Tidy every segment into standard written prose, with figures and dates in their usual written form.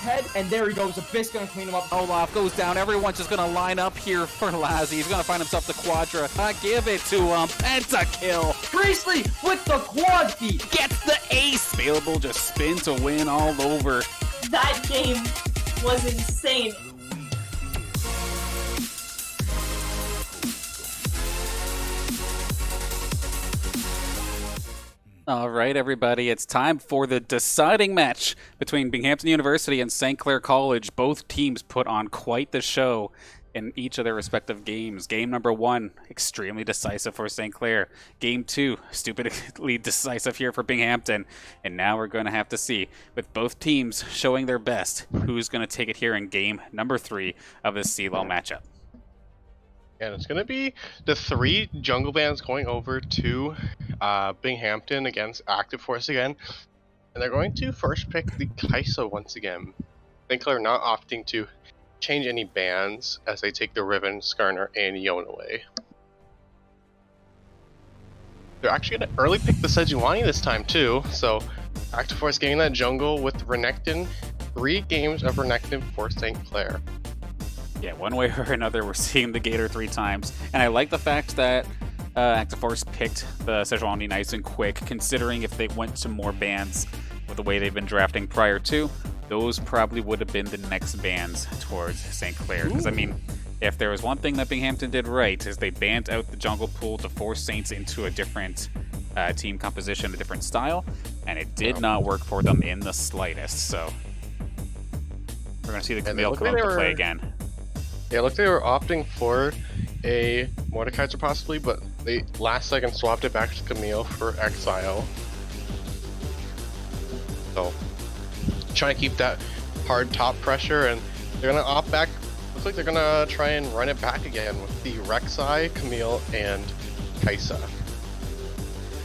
head, and there he goes. Abyss gonna clean him up. Olaf goes down. Everyone's just gonna line up here for Lassie. He's gonna find himself the Quadra. Give it to him. Pentakill. Priestley with the quad feet. Gets the ace. Available just spin to win all over. That game was insane. All right, everybody, it's time for the deciding match between Binghamton University and St. Clair College. Both teams put on quite the show in each of their respective games. Game number 1, extremely decisive for St. Clair. Game 2, stupidly decisive here for Binghamton. And now we're going to have to see, with both teams showing their best, who's going to take it here in game number 3 of this cLoL matchup. And it's going to be the 3 jungle bands going over to Binghamton against Active Force again. And they're going to first pick the Kaisa once again. St. Clair not opting to change any bands as they take the Riven, Skarner, and Yon away. They're actually going to early pick the Sejuani this time too. So Active Force getting that jungle with Renekton. 3 games of Renekton for St. Clair. Yeah, one way or another, we're seeing the Gator 3 times. And I like the fact that Active Force picked the Sejuani nice and quick, considering if they went to more bans with the way they've been drafting prior to, those probably would have been the next bans towards St. Clair. Because, I mean, if there was one thing that Binghamton did right, is they banned out the jungle pool to force Saints into a different team composition, a different style, and it did not work for them in the slightest. So we're going to see the Camille come up to play again. Yeah, look, they were opting for a Mordekaiser possibly, but they last second swapped it back to Camille for Exile. So, trying to keep that hard top pressure, and they're going to opt back. Looks like they're going to try and run it back again with the Rek'Sai, Camille, and Kaisa.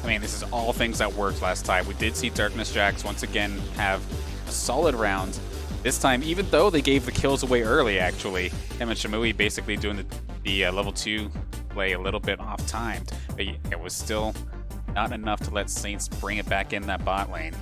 I mean, this is all things that worked last time. We did see Darkness Jax once again have a solid round. This time, even though they gave the kills away early, actually, him and Shamui basically doing the level 2 play a little bit off-timed. But it was still not enough to let Saints bring it back in that bot lane.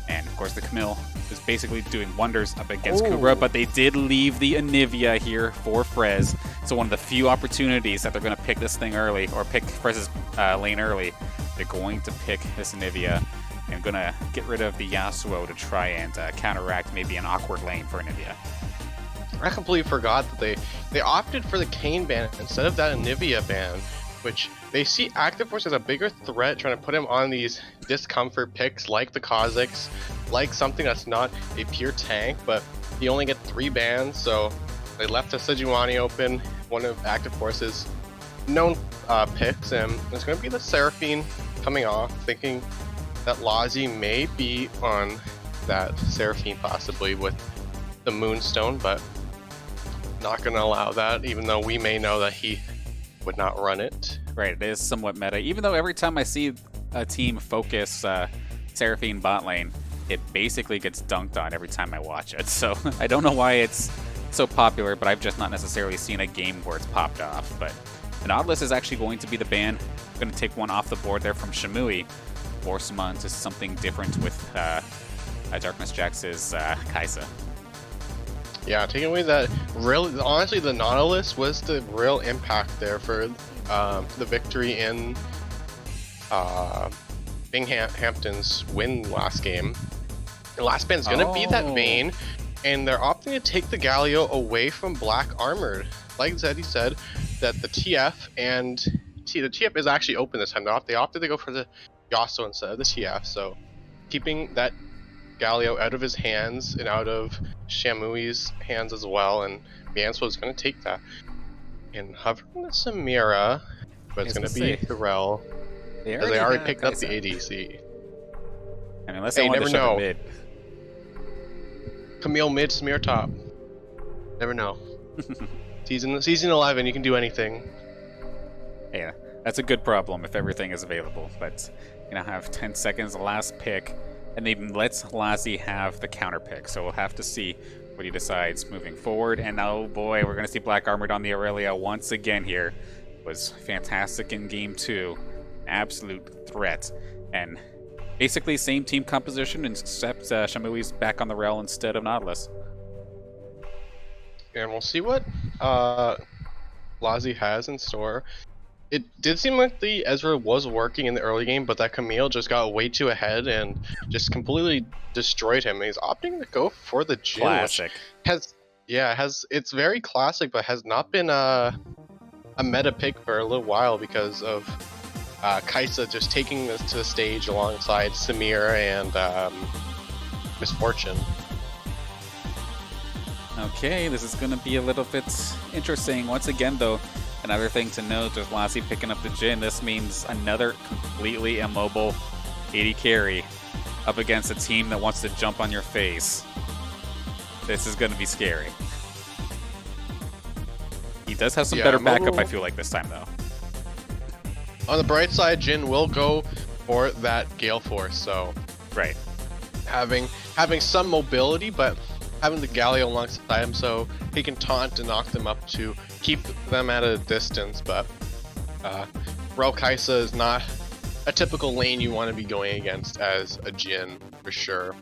And, of course, the Camille was basically doing wonders up against Kubra, but they did leave the Anivia here for Frez. So one of the few opportunities that they're going to pick this thing early, or pick Frez's lane early, they're going to pick this Anivia. And going to get rid of the Yasuo to try and counteract maybe an awkward lane for Anivia. I completely forgot that they opted for the Kayn ban instead of that Anivia ban, which they see Active Force as a bigger threat, trying to put him on these discomfort picks like the Kha'Zix, like something that's not a pure tank, but he only gets 3 bans, so they left the Sejuani open, one of Active Force's known picks, and it's going to be the Seraphine coming off, thinking that Lassie may be on that Seraphine possibly with the Moonstone, but not going to allow that, even though we may know that he would not run it. Right, it is somewhat meta. Even though every time I see a team focus Seraphine bot lane, it basically gets dunked on every time I watch it. So I don't know why it's so popular, but I've just not necessarily seen a game where it's popped off. But the Nautilus is actually going to be the ban. Going to take one off the board there from Shamui. Force him onto something different with Darkness Jax's Kaisa. Yeah, taking away that really, honestly, the Nautilus was the real impact there for the victory in Binghamton's win last game. The last band's gonna be that Vayne, and they're opting to take the Galio away from Black Armored. Like Zeddy said, that the TF and the TF is actually open this time. They opted to go for the Yasuo instead of the TF, so keeping that Galio out of his hands and out of Shamui's hands as well, and Mansfield is going to take that. And hovering the Samira, but it's going to be Thorel. They already picked up the ADC. I mean, unless they want to shove it mid. Camille mid, Samir top. Never know. Season 11, you can do anything. Yeah, that's a good problem if everything is available, but you know, have 10 seconds, the last pick, and they lets Lassie have the counter pick, so we'll have to see what he decides moving forward. And oh boy, we're going to see Black Armored on the Aurelia once again here. Was fantastic in game 2, absolute threat, and basically same team composition, except Shamui's back on the rail instead of Nautilus. And we'll see what Lazi has in store. It did seem like the Ezra was working in the early game, but that Camille just got way too ahead and just completely destroyed him. He's opting to go for the Jhin, which Classic. it's very classic, but has not been a meta pick for a little while because of Kaisa just taking this to the stage alongside Samir and Misfortune. Okay, this is going to be a little bit interesting. Once again, though, another thing to note with Lassie picking up the Jhin, this means another completely immobile AD carry up against a team that wants to jump on your face. This is going to be scary. He does have some better backup, I feel like, this time, though. On the bright side, Jhin will go for that Gale Force, so right, having some mobility, but having the Galio alongside him so he can taunt and knock them up to keep them at a distance. But Rel Kaisa is not a typical lane you want to be going against as a Jhin, for sure.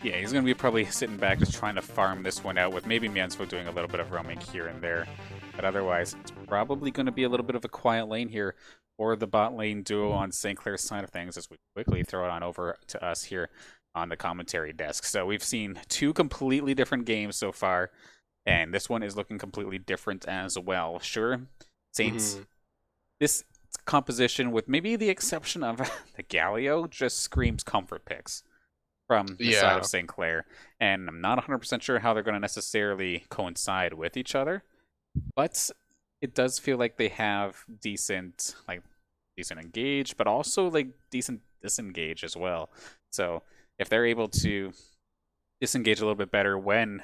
Yeah, he's going to be probably sitting back just trying to farm this one out with maybe Mienspo doing a little bit of roaming here and there. But otherwise, it's probably going to be a little bit of a quiet lane here for the bot lane duo on St. Clair's side of things as we quickly throw it on over to us here on the commentary desk. So we've seen two completely different games so far, and this one is looking completely different as well. Sure, Saints, this composition, with maybe the exception of the Galio, just screams comfort picks from the side of St. Clair, and I'm not 100% sure how they're going to necessarily coincide with each other, but it does feel like they have decent engage, but also like decent disengage as well. So if they're able to disengage a little bit better when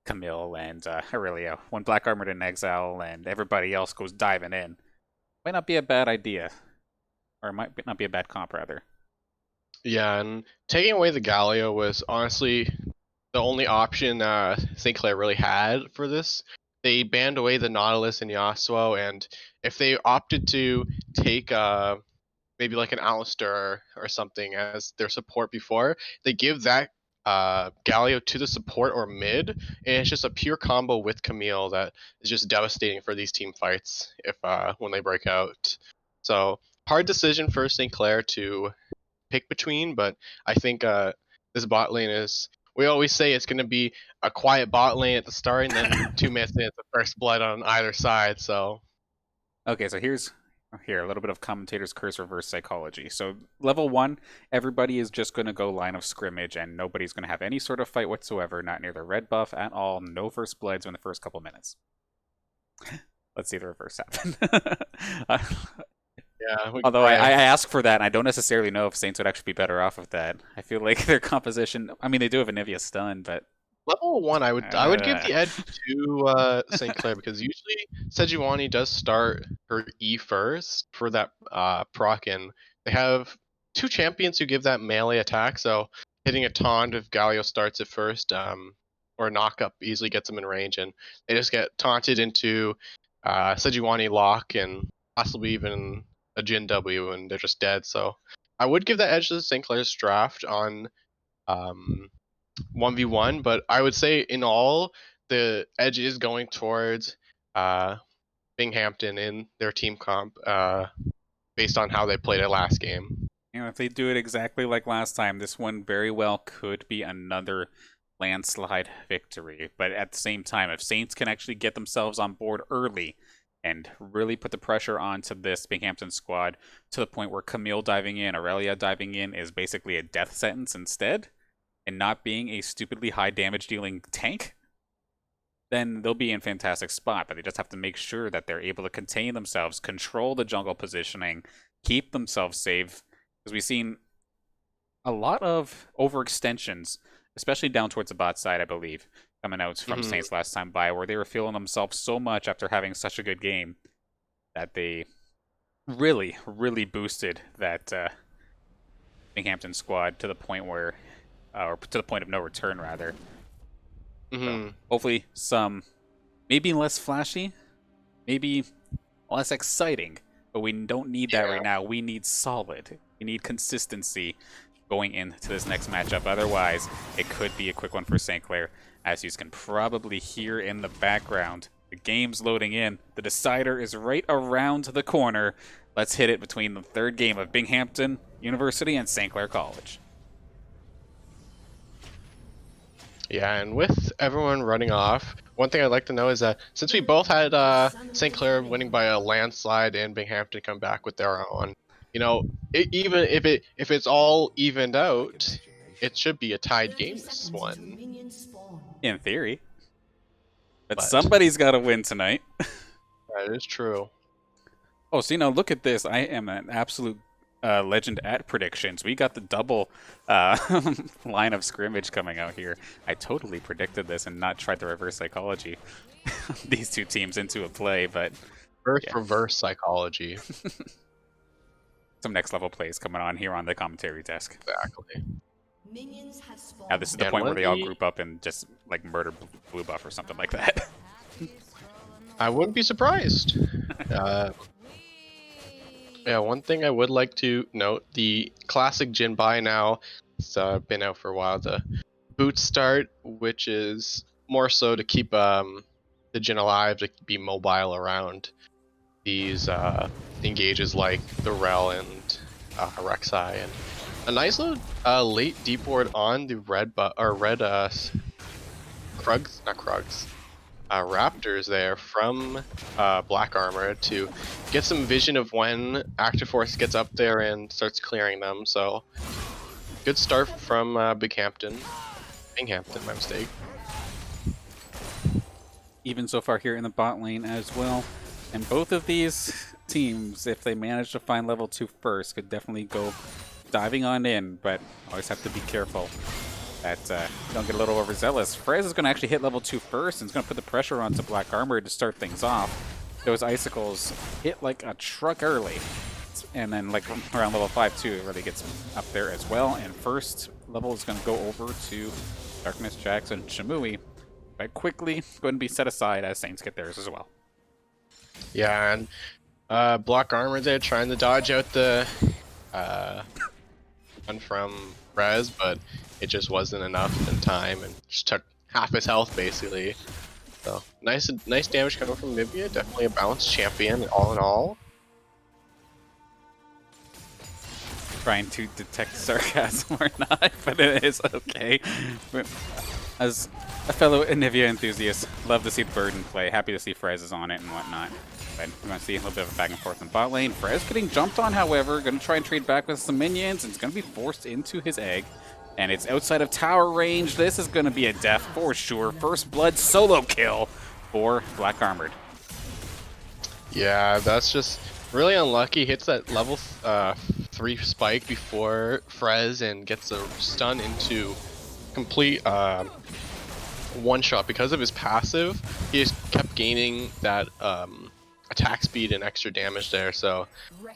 Camille and Aurelia, when Black Armored in Exile and everybody else goes diving in, might not be a bad idea, or it might not be a bad comp rather. Yeah, and taking away the Galio was honestly the only option St. Clair really had for this. They banned away the Nautilus and Yasuo, and if they opted to take maybe like an Alistair or something as their support before, they give that Galio to the support or mid, and it's just a pure combo with Camille that is just devastating for these team fights if when they break out. So hard decision for St. Clair to pick between, but I think this bot lane is, we always say it's going to be a quiet bot lane at the start, and then 2 minutes in, it's the first blood on either side. So okay, so here a little bit of commentator's curse reverse psychology. So level 1, everybody is just going to go line of scrimmage, and nobody's going to have any sort of fight whatsoever, not near the red buff at all, no first bloods in the first couple minutes. Let's see the reverse happen. yeah. Although I ask for that, and I don't necessarily know if Saints would actually be better off with that. I feel like their composition, I mean, they do have a Nivea stun, but level 1, I would give the edge to St. Clair, because usually Sejuani does start her E first for that proc, and they have 2 champions who give that melee attack, so hitting a taunt if Galio starts it first, or a knock up easily gets them in range, and they just get taunted into Sejuani lock and possibly even a Jhin W, and they're just dead. So I would give that edge to St. Clair's draft on 1v1, but I would say in all, the edge is going towards Binghamton in their team comp based on how they played it last game. you know, if they do it exactly like last time, this one very well could be another landslide victory. But at the same time, if Saints can actually get themselves on board early and really put the pressure onto this Binghamton squad to the point where Camille diving in, Aurelia diving in is basically a death sentence instead, and not being a stupidly high damage dealing tank, then they'll be in fantastic spot. But they just have to make sure that they're able to contain themselves, control the jungle positioning, keep themselves safe, because we've seen a lot of overextensions, especially down towards the bot side, I believe, coming out from Saints last time by, where they were feeling themselves so much after having such a good game that they really, really boosted that Binghamton squad to the point where, or to the point of no return, rather. So hopefully some, maybe less flashy, maybe less exciting, but we don't need that right now. We need solid. We need consistency going into this next matchup. Otherwise, it could be a quick one for St. Clair As you can probably hear in the background, the game's loading in. The decider is right around the corner. Let's hit it between the third game of Binghamton University and St. Clair College. Yeah, and with everyone running off, one thing I'd like to know is that since we both had St. Clair winning by a landslide and Binghamton come back with their own, you know, even if it's all evened out, it should be a tied game this one. In theory. But somebody's got to win tonight. That is true. Oh, so look at this. I am an absolute legend at predictions. We got the double line of scrimmage coming out here. I totally predicted this and not tried the reverse psychology these two teams into a play, but reverse psychology. Some next level plays coming on here on the commentary desk. Exactly. Now this is the point where they all group up and just like murder blue buff or something like that. I wouldn't be surprised. Yeah, one thing I would like to note, the classic Jin buy now, it's been out for a while, the boot start, which is more so to keep the Jin alive, to be mobile around these engages like the Rel and Rek'Sai, and a nice little late deep ward on the Raptors there from Black Armor to get some vision of when Active Force gets up there and starts clearing them. So good start from Binghamton, my mistake. Even so far here in the bot lane as well. And both of these teams, if they manage to find level 2 first, could definitely go diving on in, but always have to be careful that don't get a little overzealous. Frez is going to actually hit level 2 first, and it's going to put the pressure onto Black Armor to start things off. Those icicles hit like a truck early, and then like around level 5 too, it really gets up there as well. And first level is going to go over to Darkness Jax and Shamui, but quickly going to be set aside as Saints get theirs as well. Yeah, and Black Armor there trying to dodge out the one from Rez, but it just wasn't enough in time and just took half his health basically. So nice damage coming from Nivea, definitely a balanced champion all in all. Trying to detect sarcasm or not, but it is okay. As a fellow Nivea enthusiast, love to see the Burden play. Happy to see Frez is on it and whatnot. But we're going to see a little bit of a back and forth in bot lane. Frez getting jumped on, however, going to try and trade back with some minions, and it's going to be forced into his egg. And it's outside of tower range. This is going to be a death for sure. First blood solo kill for Black Armored. Yeah, that's just really unlucky. Hits that level 3 spike before Frez and gets a stun into complete one shot. Because of his passive, he just kept gaining that attack speed and extra damage there. So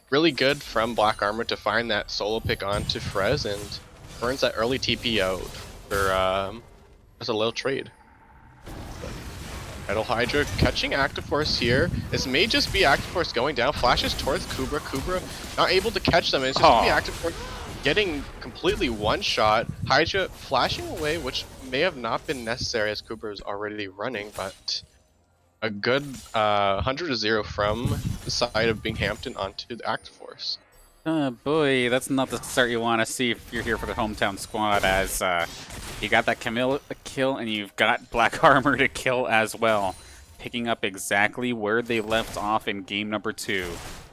really good from Black Armor to find that solo pick onto Frez and burns that early TP out for as a little trade. Metal Hydra catching Active Force here. This may just be Active Force going down. Flashes towards Kubra. Kubra not able to catch them. It's just gonna be Active Force getting completely one shot. Hydra flashing away, which may have not been necessary as Kubra is already running, but a good 100-0 from the side of Binghamton onto the Active Force. Oh boy, that's not the start you want to see if you're here for the hometown squad, as you got that Camille kill and you've got Black Armor to kill as well. Picking up exactly where they left off in game number 2.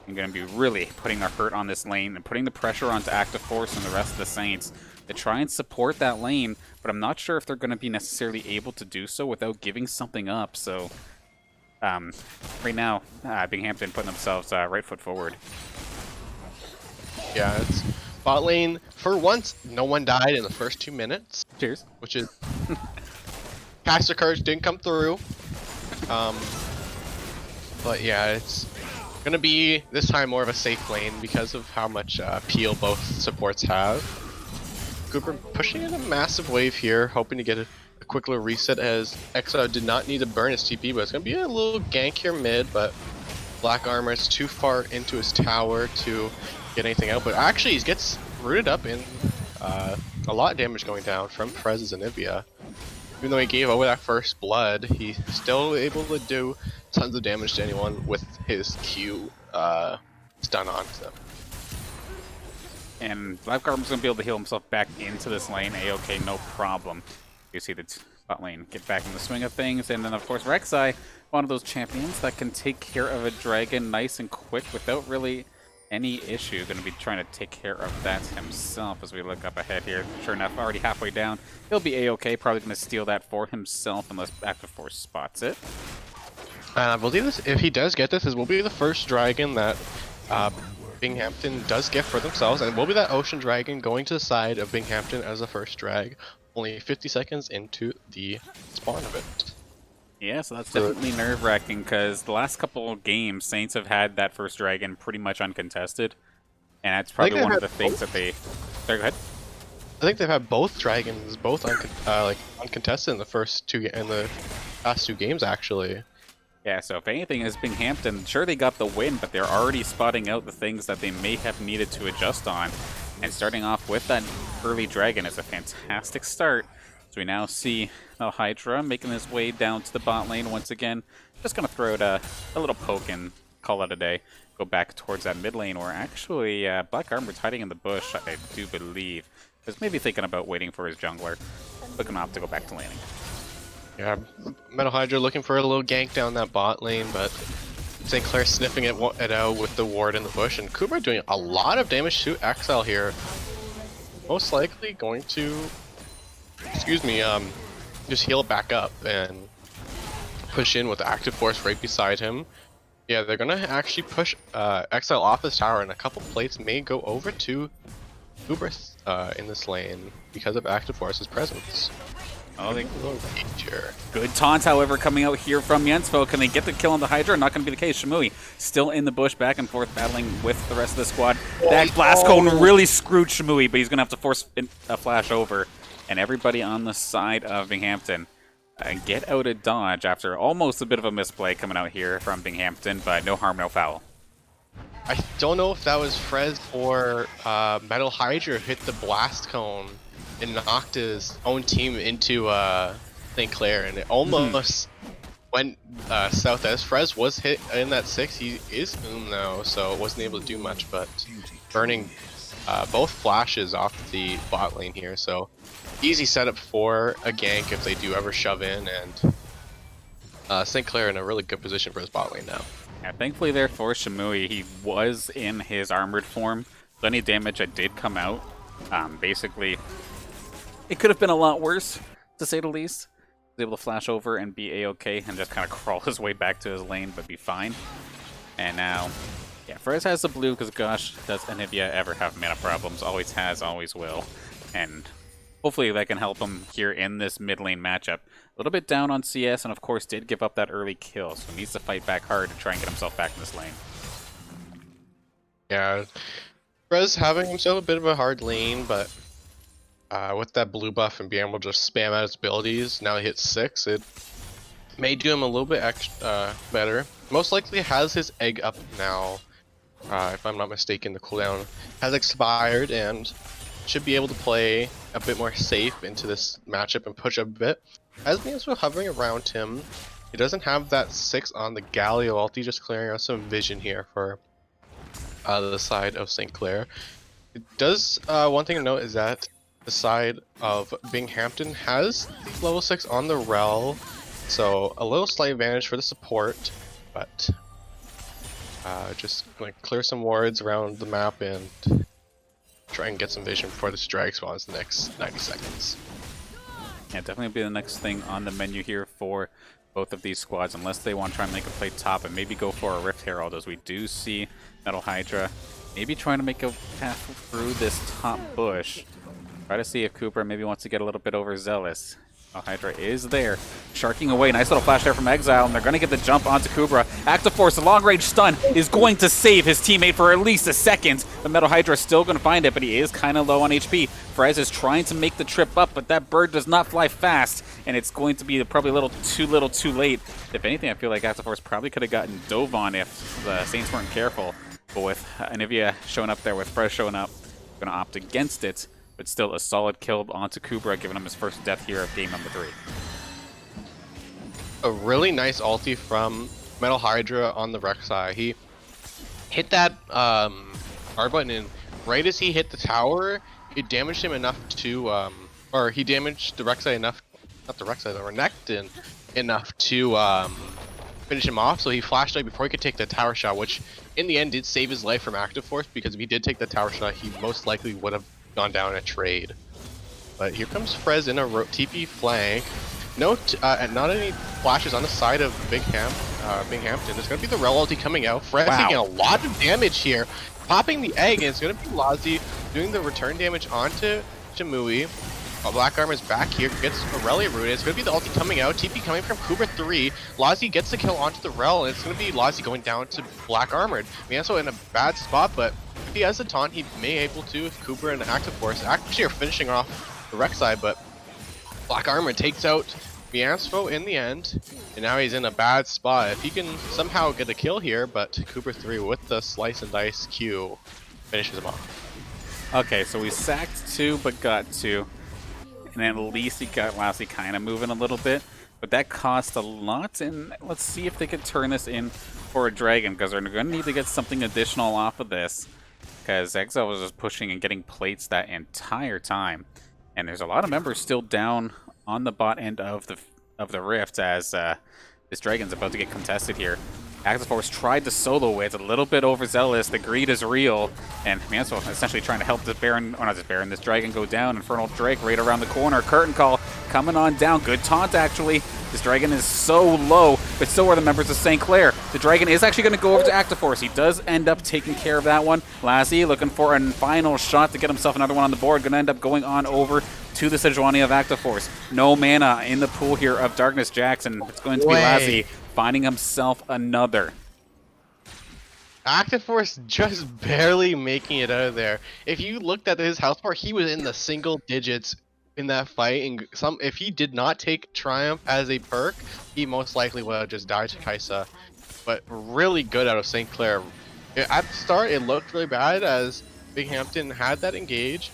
And going to be really putting the hurt on this lane and putting the pressure onto Active Force and the rest of the Saints to try and support that lane, but I'm not sure if they're going to be necessarily able to do so without giving something up. So right now, Binghamton putting themselves right foot forward. Yeah, it's bot lane. For once, no one died in the first 2 minutes. Cheers. Which is... Caster Courage didn't come through. But yeah, it's gonna be, this time, more of a safe lane because of how much peel both supports have. Cooper pushing in a massive wave here, hoping to get a quick little reset as Exile did not need to burn his TP, but it's gonna be a little gank here mid, but Black Armor is too far into his tower to get anything out, but actually he gets rooted up in a lot of damage going down from Frez's Anivia. Even though he gave away that first blood, he's still able to do tons of damage to anyone with his Q stun on them. And Black Garb's going to be able to heal himself back into this lane. A-okay, no problem. You see the bot lane get back in the swing of things. And then, of course, Rek'Sai, one of those champions that can take care of a dragon nice and quick without really any issue. Going to be trying to take care of that himself as we look up ahead here. Sure enough, already halfway down. He'll be A-okay. Probably going to steal that for himself unless Active Force spots it. I believe this, if he does get this, this will be the first dragon that Binghamton does get for themselves, and will be that ocean dragon going to the side of Binghamton as the first drag, only 50 seconds into the spawn of it. Yeah, so that's definitely nerve-wracking, because the last couple of games, Saints have had that first dragon pretty much uncontested, and that's probably one of the things that they... Sorry, go ahead. I think they've had both dragons, both uncontested in the last two games, actually. Yeah, so if anything, as Binghamton, sure they got the win, but they're already spotting out the things that they may have needed to adjust on. And starting off with that early dragon is a fantastic start. So we now see Hydra making his way down to the bot lane once again. Just going to throw out a little poke and call it a day. Go back towards that mid lane where actually Black Armor's hiding in the bush, I do believe. Is maybe thinking about waiting for his jungler. Looking off to go back to laning. Yeah, Metal Hydra looking for a little gank down that bot lane, but Clair sniffing it out with the ward in the bush, and Kubra doing a lot of damage to Exile here. Most likely going to, just heal it back up and push in with Active Force right beside him. Yeah, they're gonna actually push Exile off this tower, and a couple plates may go over to Kubra in this lane because of Active Force's presence. Oh, good taunt, however, coming out here from Yensfo. Can they get the kill on the Hydra? Not going to be the case. Shamui still in the bush, back and forth, battling with the rest of the squad. That blast cone really screwed Shamui, but he's going to have to force a flash over. And everybody on the side of Binghamton get out of dodge after almost a bit of a misplay coming out here from Binghamton, but no harm, no foul. I don't know if that was Frez or Metal Hydra hit the blast cone and knocked his own team into St. Clair, and it almost went south as Frez was hit in that 6. He is now, so wasn't able to do much, but burning both flashes off the bot lane here, so easy setup for a gank if they do ever shove in, and St. Clair in a really good position for his bot lane now. Yeah, thankfully there for Shamui, he was in his armored form, so any damage that did come out, basically, it could have been a lot worse, to say the least. He was able to flash over and be A-okay and just kind of crawl his way back to his lane, but be fine. And now, yeah, Frez has the blue because, gosh, does Anivia ever have mana problems? Always has, always will. And hopefully that can help him here in this mid lane matchup. A little bit down on CS, and of course did give up that early kill, so he needs to fight back hard to try and get himself back in this lane. Yeah, Frez having himself a bit of a hard lane, but with that blue buff and being able to just spam out his abilities, now he hits 6, it may do him a little bit better. Most likely has his egg up now, if I'm not mistaken. The cooldown has expired and should be able to play a bit more safe into this matchup and push up a bit. As Mia's hovering around him, he doesn't have that 6 on the Galio ulti, just clearing out some vision here for the side of St. Clair. It does, one thing to note is that the side of Binghamton has the level 6 on the Rel, so a little slight advantage for the support, but just gonna clear some wards around the map and try and get some vision before this drag spawns the next 90 seconds. Yeah, definitely be the next thing on the menu here for both of these squads, unless they want to try and make a play top and maybe go for a Rift Herald, as we do see Metal Hydra maybe trying to make a path through this top bush. Try to see if Cooper maybe wants to get a little bit overzealous. Hydra is there, sharking away. Nice little flash there from Exile, and they're going to get the jump onto Kubra. Active Force, the long-range stun, is going to save his teammate for at least a second. But Metal Hydra is still going to find it, but he is kind of low on HP. Frez is trying to make the trip up, but that bird does not fly fast, and it's going to be probably a little too late. If anything, I feel like Active Force probably could have gotten dove on if the Saints weren't careful. But with Anivia showing up there, with Frez showing up, going to opt against it. But still a solid kill onto Kubra, giving him his first death here of game number 3. a really nice ulti from Metal Hydra on the Rek'Sai. He hit that R button, and right as he hit the tower, it damaged him enough to, or he damaged the Rek'Sai enough, not the Rek'Sai, the Renekton enough to finish him off. So he flashed out before he could take the tower shot, which in the end did save his life from Active Force, because if he did take the tower shot, he most likely would have gone down in a trade. But here comes Frez in a TP flank. Not any flashes on the side of Binghamton. There's going to be the Rel ulti coming out. Frez taking a lot of damage here. Popping the egg, and it's going to be Lazi doing the return damage onto Shamui. Black Armor's back here, gets Aurelia rooted. It's going to be the ulti coming out. TP coming from Cooper 3. Lazi gets the kill onto the Rel, and it's going to be Lazi going down to Black Armored. Mianso in a bad spot, but if he has the taunt, he may able to if Cooper and Active Force actually are finishing off the Rek'Sai, but Black Armor takes out Mianso in the end, and now he's in a bad spot. If he can somehow get a kill here, but Cooper 3 with the slice and dice Q finishes him off. Okay, so we sacked 2 but got 2. And then at least he got Lassie kind of moving a little bit. But that cost a lot, and let's see if they could turn this in for a dragon, because they're going to need to get something additional off of this. Because Exile was just pushing and getting plates that entire time. And there's a lot of members still down on the bot end of the rift as this dragon's about to get contested here. Active Force tried to solo it, a little bit overzealous, the greed is real, and Mianso essentially trying to help this Baron, or not this Baron, this dragon go down. Infernal Drake right around the corner, curtain call coming on down, good taunt actually. This dragon is so low, but so are the members of St. Clair. The dragon is actually going to go over to Active Force. He does end up taking care of that one. Lassie looking for a final shot to get himself another one on the board, going to end up going on over to the Sejuani of Active Force. No mana in the pool here of Darkness Jackson. It's going to be Lassie finding himself another. Active Force just barely making it out of there. If you looked at his health bar, he was in the single digits in that fight, and if he did not take Triumph as a perk, he most likely would have just died to Kaisa. But really good out of St. Clair. At the start, it looked really bad as Binghamton had that engage.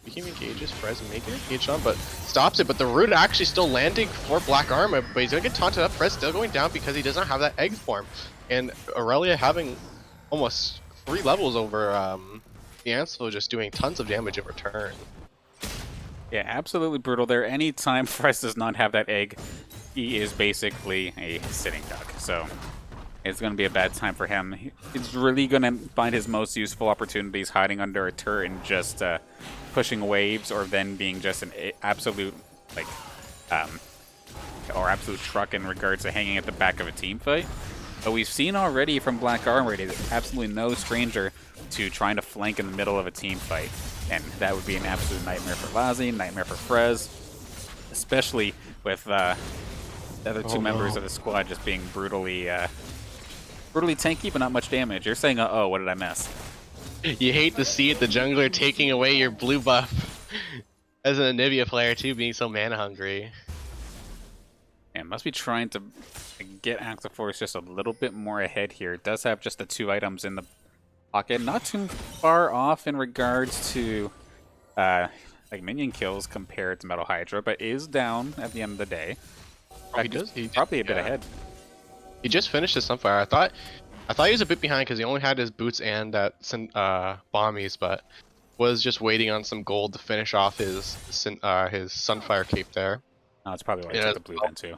He engages Frez and making an engage on, but stops it. But the root actually still landing for Black Armor, but he's gonna get taunted up. Frez still going down because he doesn't have that egg form, and Aurelia having almost 3 levels over Mianso, just doing tons of damage in return. Yeah, absolutely brutal there. Anytime Frez does not have that egg, he is basically a sitting duck. So it's going to be a bad time for him. He's really going to find his most useful opportunities hiding under a turret and just pushing waves, or then being just an absolute, like, or absolute truck in regards to hanging at the back of a team fight. But we've seen already from Black Armor, he's absolutely no stranger to trying to flank in the middle of a team fight. And that would be an absolute nightmare for Lazi, nightmare for Frez, especially with the other 2 members of the squad just being brutally tanky, but not much damage. You're saying, uh-oh, what did I miss? You hate to see it, the jungler taking away your blue buff as an Anivia player too, being so mana hungry. And must be trying to get Active Force just a little bit more ahead here. It does have just the 2 items in the pocket, not too far off in regards to like minion kills compared to Metal Hydra, but is down at the end of the day. He's probably a bit ahead. He just finished his Sunfire. I thought he was a bit behind because he only had his boots and that bombies, but was just waiting on some gold to finish off his Sunfire cape there. Oh, that's probably why he took the blue then too.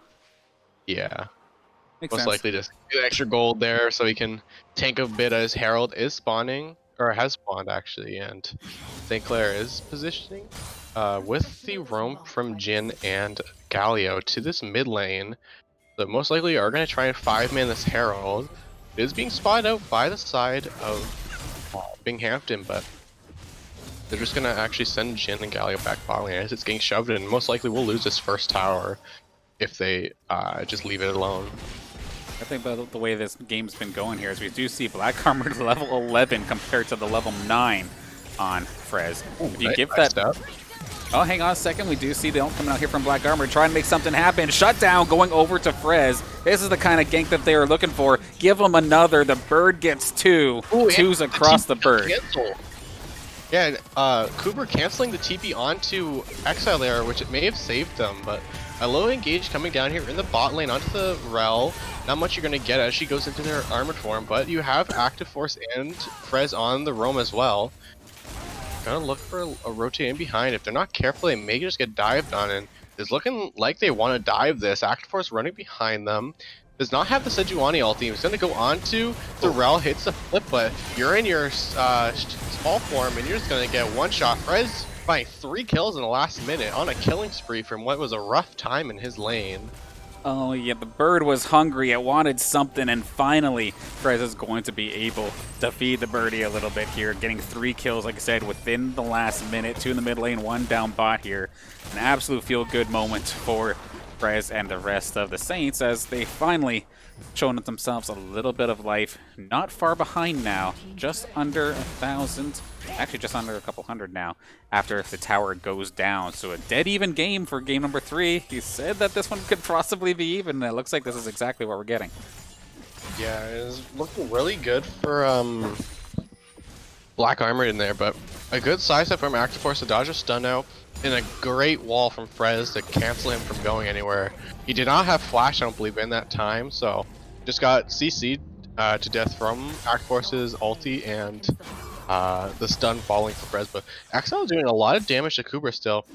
Yeah. Makes Most sense. likely just get extra gold there so he can tank a bit as Herald is spawning, or has spawned actually, and St. Clair is positioning with the roam from Jhin and Galio to this mid lane. So most likely are going to try and 5-man this Herald. It is being spotted out by the side of Binghamton, but they're just going to actually send Jhin and Galio back bot lane as it's getting shoved in. Most likely will lose this first tower if they just leave it alone. I think the way this game's been going here is we do see Black Armor level 11 compared to the level 9 on Frez. If you give that... Oh, hang on a second. We do see the ult coming out here from Black Armor, trying to make something happen. Shutdown going over to Frez. This is the kind of gank that they are looking for. Give them another. The bird gets 2. Ooh, 2's across the bird. Yeah, Cooper canceling the TP onto Exile there, which it may have saved them, but a low engage coming down here in the bot lane onto the Rel. Not much you're going to get as she goes into their armored form, but you have Active Force and Frez on the roam as well. Gonna look for a rotate in behind. If they're not careful, they may just get dived on, and it's looking like they want to dive this. Active Force running behind them. Does not have the Sejuani ulti. He's gonna go onto the Rel, hits the flip, but you're in your small form, and you're just gonna get one shot. Frez buying 3 kills in the last minute on a killing spree from what was a rough time in his lane. Oh yeah, the bird was hungry, it wanted something, and finally Frez is going to be able to feed the birdie a little bit here, getting 3 kills, like I said, within the last minute. 2 in the mid lane, 1 down bot here. An absolute feel-good moment for Frez and the rest of the Saints as they finally shown themselves a little bit of life. Not far behind now, just under 1,000, actually just under a couple hundred now after the tower goes down. So a dead even game for game number 3. He said that this one could possibly be even, and it looks like this is exactly what we're getting. Yeah, it's looking really good for Black Armor in there, but a good side step from Active Force to dodge a stun out, and a great wall from Frez to cancel him from going anywhere. He did not have flash, I don't believe, in that time, so just got CC'd to death from Active Force's ulti and the stun falling for Frez. But Axel is doing a lot of damage to Kubra still,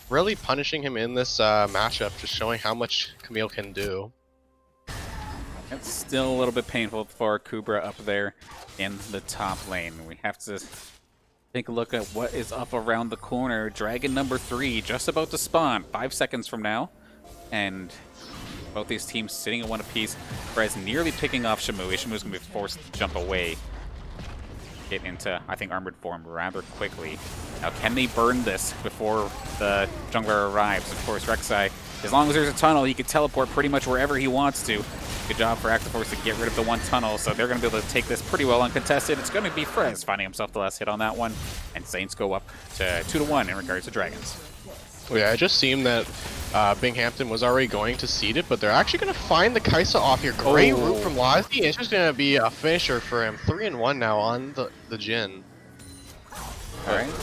really punishing him in this matchup, just showing how much Camille can do. It's still a little bit painful for Kubra up there in the top lane. We have to take a look at what is up around the corner. Dragon number 3 just about to spawn 5 seconds from now. And both these teams sitting at 1 apiece. Frez nearly picking off Shamu. Shamu's going to be forced to jump away. Get into, I think, armored form rather quickly. Now, can they burn this before the jungler arrives? Of course, Rek'Sai, as long as there's a tunnel, he can teleport pretty much wherever he wants to. Good job for Active Force to get rid of the 1 tunnel, so they're going to be able to take this pretty well uncontested. It's going to be Frez finding himself the last hit on that one, and Saints go up to 2-1 in regards to Dragons. Well, yeah, it just seemed that Binghamton was already going to seed it, but they're actually going to find the Kaisa off here. Great root from Lazi. It's just going to be a finisher for him. 3-1 now on the Jhin. Alright.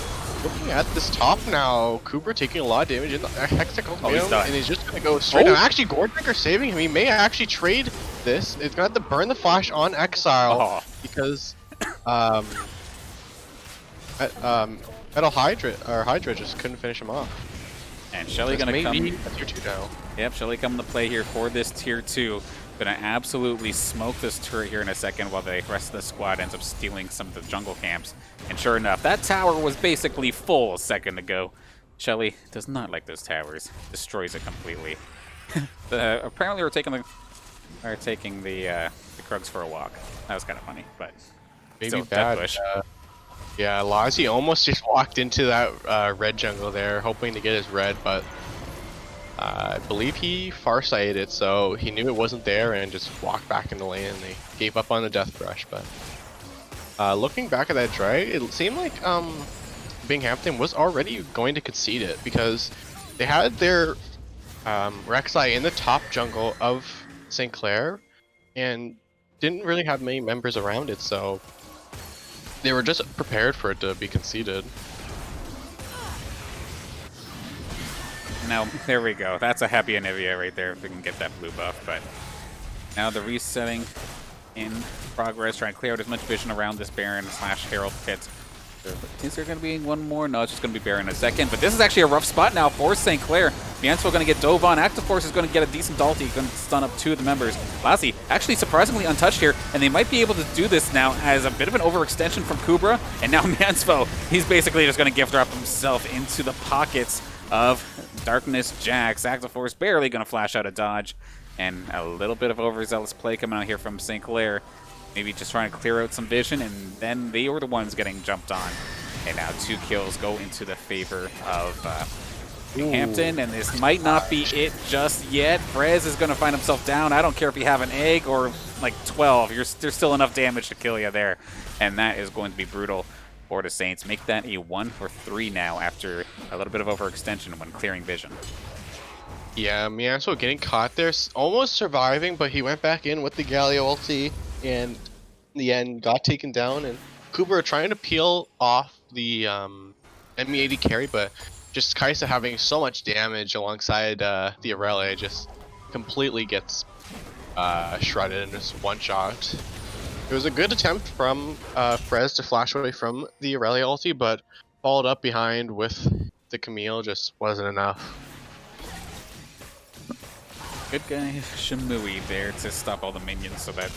Looking at this top now, Cooper taking a lot of damage in the Hextech he's done. and he's just going to go straight down. Actually, Goredrinker saving him. He may actually trade this. It's going to have to burn the flash on Exile because Metal Hydra just couldn't finish him off. And Shelly going to come. Tier 2 now. Yep, Shelly coming to play here for this tier 2. Going to absolutely smoke this turret here in a second while the rest of the squad ends up stealing some of the jungle camps. And sure enough, that tower was basically full a second ago. Shelly does not like those towers. Destroys it completely. Apparently we're taking the Krugs for a walk. That was kind of funny, but maybe still, bad. push. Yeah, Lazi almost just walked into that red jungle there, hoping to get his red, but I believe he farsighted it, so he knew it wasn't there and just walked back in the lane, and they gave up on the death brush. But looking back at that drag, it seemed like Binghamton was already going to concede it because they had their Rek'Sai in the top jungle of St. Clair and didn't really have many members around it, so they were just prepared for it to be conceded. Now, there we go. That's a happy Anivia right there if we can get that blue buff. But now the resetting in progress, trying to clear out as much vision around this Baron / Herald pit. Is there going to be one more? No, it's just going to be Baron in a second. But this is actually a rough spot now for St. Clair. Miansful going to get dove on. Active Force is going to get a decent ulti. Going to stun up 2 of the members. Lassie actually surprisingly untouched here, and they might be able to do this now as a bit of an overextension from Kubra. And now Miansful, he's basically just going to gift drop himself into the pockets of Darkness Jax. Active Force barely going to flash out a dodge. And a little bit of overzealous play coming out here from St. Clair. Maybe just trying to clear out some vision, and then they were the ones getting jumped on. And now 2 kills go into the favor of Binghamton, and this might not be it just yet. Frez is going to find himself down. I don't care if you have an egg or like 12. There's still enough damage to kill you there. And that is going to be brutal for the Saints. Make that a 1 for 3 now after a little bit of overextension when clearing vision. Yeah, Mianso getting caught there, almost surviving, but he went back in with the Galio ulti, and in the end got taken down. And Cooper trying to peel off the ME80 carry, but just Kaisa having so much damage alongside the Aurelia just completely gets shredded and just one shot. It was a good attempt from Frez to flash away from the Aurelia ulti, but followed up behind with the Camille just wasn't enough. Good guy Shimui there to stop all the minions so that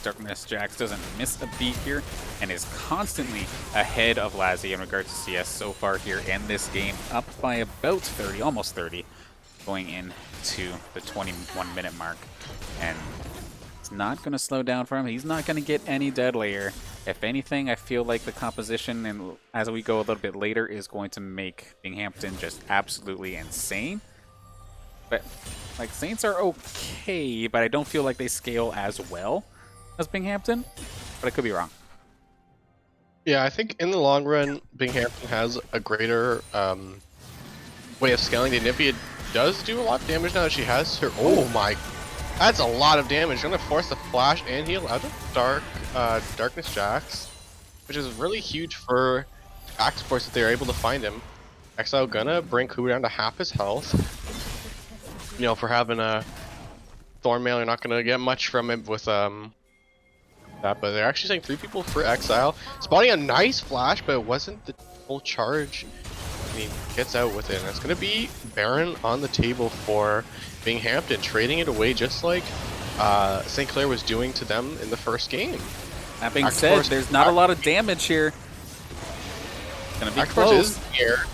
Darkness Jax doesn't miss a beat here and is constantly ahead of Lazzy in regards to CS so far here in this game, up by about 30, almost 30, going into the 21-minute mark. And it's not going to slow down for him. He's not going to get any deadlier. If anything, I feel like the composition, and as we go a little bit later, is going to make Binghamton just absolutely insane. But like Saints are okay, but I don't feel like they scale as well as Binghamton. But I could be wrong. Yeah, I think in the long run, Binghamton has a greater way of scaling. The Nivea does do a lot of damage now that she has her. Oh my, that's a lot of damage. Gonna force the flash and heal out of Darkness Jax, which is really huge for Jax Force that they're able to find him. Exile gonna bring Kuba down to half his health. You know, for having a Thornmail, you're not gonna get much from it with that, but they're actually saying 3 people for Exile. Spotting a nice flash, but it wasn't the full charge. And he gets out with it, and it's gonna be Baron on the table for Binghamton, trading it away just like St. Clair was doing to them in the first game. That being said, there's not a lot of damage here. It's gonna be close. Here.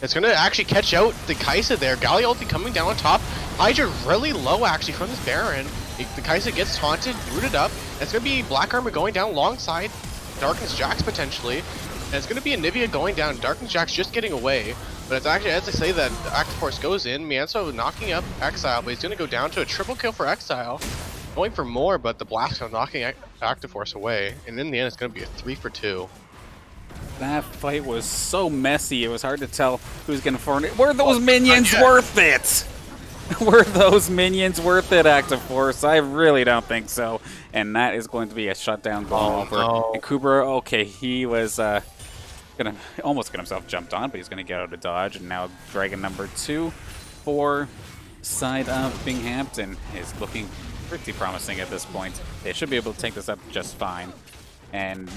It's gonna actually catch out the Kaisa there. Galli ulti coming down on top. Hydra really low actually from this Baron. The Kaisa gets taunted, rooted up. It's gonna be Black Armor going down alongside Darkness Jax potentially. And it's gonna be a Nivea going down. Darkness Jax just getting away. But it's actually, as I say, that Active Force goes in. Mianzo knocking up Exile, but he's gonna go down to a triple kill for Exile. Going for more, but the blast are knocking Active Force away. And in the end, it's gonna be a 3 for 2. That fight was so messy, it was hard to tell who's going to form it. Were those minions worth it? Were those minions worth it, Active Force? I really don't think so. And that is going to be a shutdown ball over. No. And Kubra, okay, he was going to almost get himself jumped on, but he's going to get out of dodge. And now Dragon number 2 for side of Binghamton is looking pretty promising at this point. They should be able to take this up just fine. And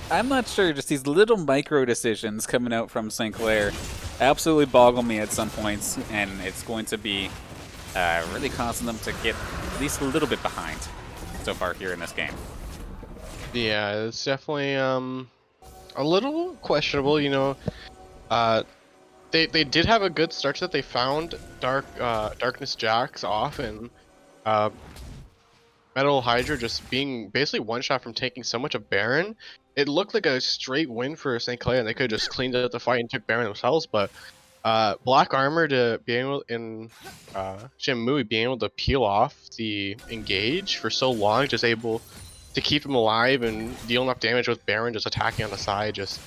I'm not sure, just these little micro decisions coming out from St. Clair absolutely boggle me at some points, and it's going to be really causing them to get at least a little bit behind so far here in this game. Yeah, it's definitely a little questionable, you know. They did have a good start that they found Darkness Jax off, and Metal Hydra just being basically one shot from taking so much of Baron. It looked like a straight win for St. Clair, and they could have just cleaned up the fight and took Baron themselves, but Black Armor to be able, in Shimui being able to peel off the engage for so long, just able to keep him alive and deal enough damage with Baron just attacking on the side, just,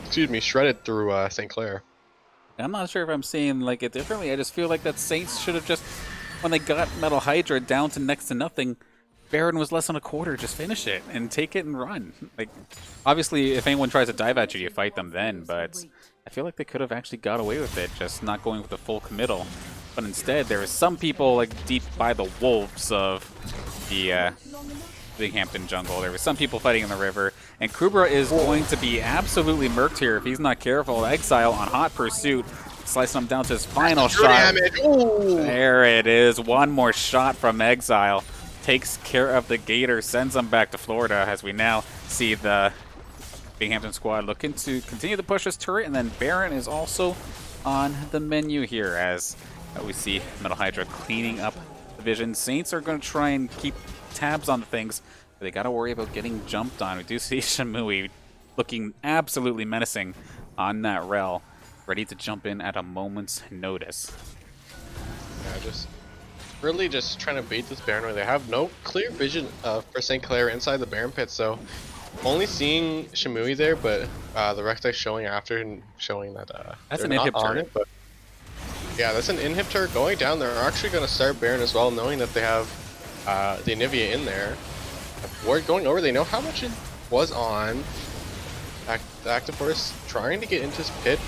excuse me, shredded through St. Clair. I'm not sure if I'm seeing like it differently. I just feel like that Saints should have just, when they got Metal Hydra down to next to nothing, Baron was less than a quarter, just finish it and take it and run. Like, obviously, if anyone tries to dive at you, you fight them then, but I feel like they could have actually got away with it, just not going with the full committal. But instead, there was some people like deep by the wolves of the Binghamton jungle. There was some people fighting in the river, and Kubra is going to be absolutely murked here if he's not careful. Exile on hot pursuit, slicing him down to his final shot. There it is, one more shot from Exile. Takes care of the Gator, sends them back to Florida, as we now see the Binghamton squad looking to continue to push this turret, and then Baron is also on the menu here as we see Metal Hydra cleaning up the vision. Saints are going to try and keep tabs on things, but they got to worry about getting jumped on. We do see Shimui looking absolutely menacing on that rel, ready to jump in at a moment's notice. Yeah, just really just trying to bait this Baron where they have no clear vision for St. Clair inside the Baron pit, so only seeing Shimui there, but the Rek'Sai showing after and showing that that's they're an not inhib on turret. it, but yeah, that's an inhib turret going down. They're actually going to start Baron as well, knowing that they have the Anivia in there. Ward going over, they know how much it was on. In fact, the Active Force trying to get into his pit.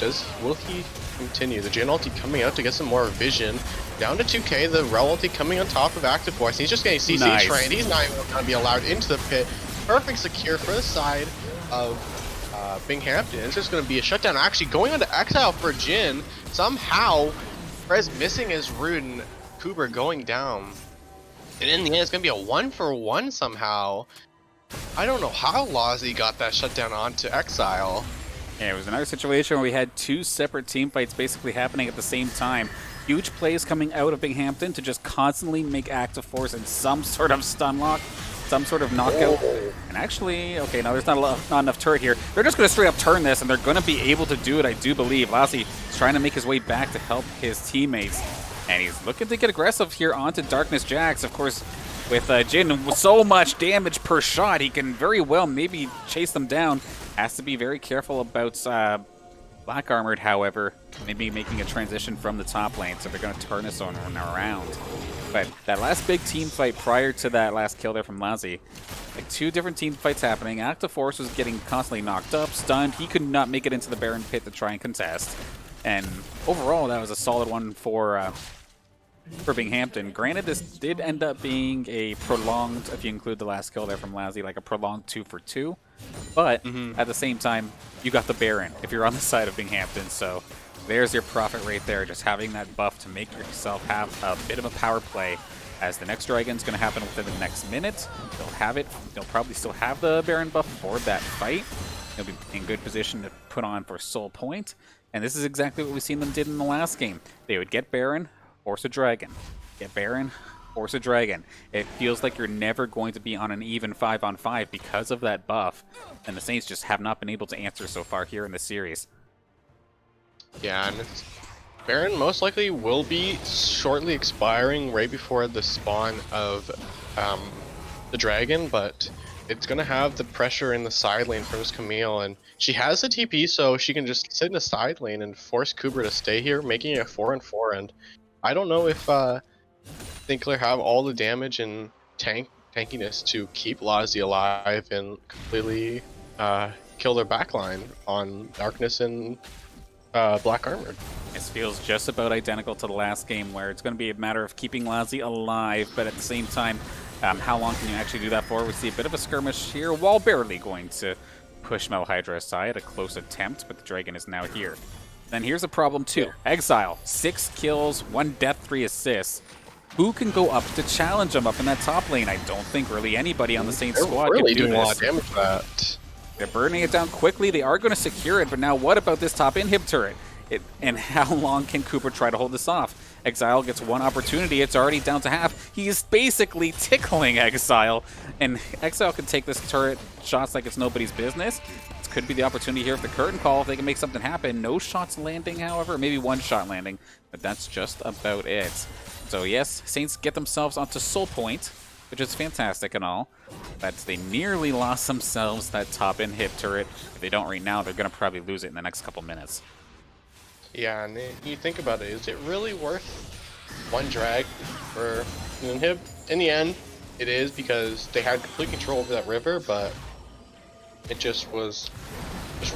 Will he continue? The Jin ulti coming out to get some more vision. Down to 2k, the Rel ulti coming on top of Active Force. He's just getting CC trained. He's not even going to be allowed into the pit. Perfect secure for the side of Binghamton. It's just going to be a shutdown. Actually going on to Exile for Jin. Somehow, Prez missing his root and Kuber going down. And in the end, it's going to be a 1-for-1 somehow. I don't know how Lozzy got that shutdown onto Exile. Yeah, it was another situation where we had two separate team fights basically happening at the same time. Huge plays coming out of Binghamton to just constantly make Active Force in some sort of stun lock, some sort of knockout. Oh. And actually, okay, now there's not enough turret here. They're just going to straight up turn this, and they're going to be able to do it, I do believe. Lozzy is trying to make his way back to help his teammates. And he's looking to get aggressive here onto Darkness Jax. Of course, with Jin with so much damage per shot, he can very well maybe chase them down. Has to be very careful about Black Armored, however, maybe making a transition from the top lane, so they're going to turn this on around. But that last big team fight prior to that last kill there from Lozzy, like two different team fights happening. Active Force was getting constantly knocked up, stunned. He could not make it into the Baron pit to try and contest. And overall, that was a solid one for Binghamton. Granted, this did end up being a prolonged, if you include the last kill there from Lozzy, like a prolonged 2-for-2. But at the same time, you got the Baron if you're on the side of Binghamton. So there's your profit right there, just having that buff to make yourself have a bit of a power play. As the next Dragon's going to happen within the next minute, they'll have it. They'll probably still have the Baron buff for that fight. They'll be in good position to put on for Soul Point. And this is exactly what we've seen them did in the last game. They would get Baron, force a Dragon. Get Baron, force a Dragon. It feels like you're never going to be on an even 5-on-5 because of that buff. And the Saints just have not been able to answer so far here in the series. Yeah, and Baron most likely will be shortly expiring right before the spawn of the Dragon, but it's going to have the pressure in the side lane from this Camille, and she has the TP, so she can just sit in the side lane and force Kuber to stay here, making it a 4-on-4, and I don't know if Clair have all the damage and tankiness to keep Lozzy alive and completely kill their backline on Darkness and Black Armored. This feels just about identical to the last game, where it's going to be a matter of keeping Lozzy alive, but at the same time, how long can you actually do that for? We see a bit of a skirmish here, while barely going to push Metal Hydra aside. A close attempt, but the Dragon is now here. Then here's a problem too. Exile, 6 kills, 1 death, 3 assists. Who can go up to challenge him up in that top lane? I don't think really anybody on the Saints squad really can do doing this. a lot of damage to that. They're burning it down quickly. They are going to secure it, but now what about this top inhib turret? And how long can Cooper try to hold this off? Exile gets one opportunity. It's already down to half. He's basically tickling Exile, and Exile can take this turret shots like it's nobody's business. This could be the opportunity here for the curtain call if they can make something happen. No shots landing, however, maybe 1 shot landing, but that's just about it. So yes, Saints get themselves onto Soul Point, which is fantastic and all, but they nearly lost themselves that top inhib turret. If they don't right now, they're going to probably lose it in the next couple minutes. Yeah, and you think about it, is it really worth 1 drag for an inhib? In the end, it is, because they had complete control over that river, but it just was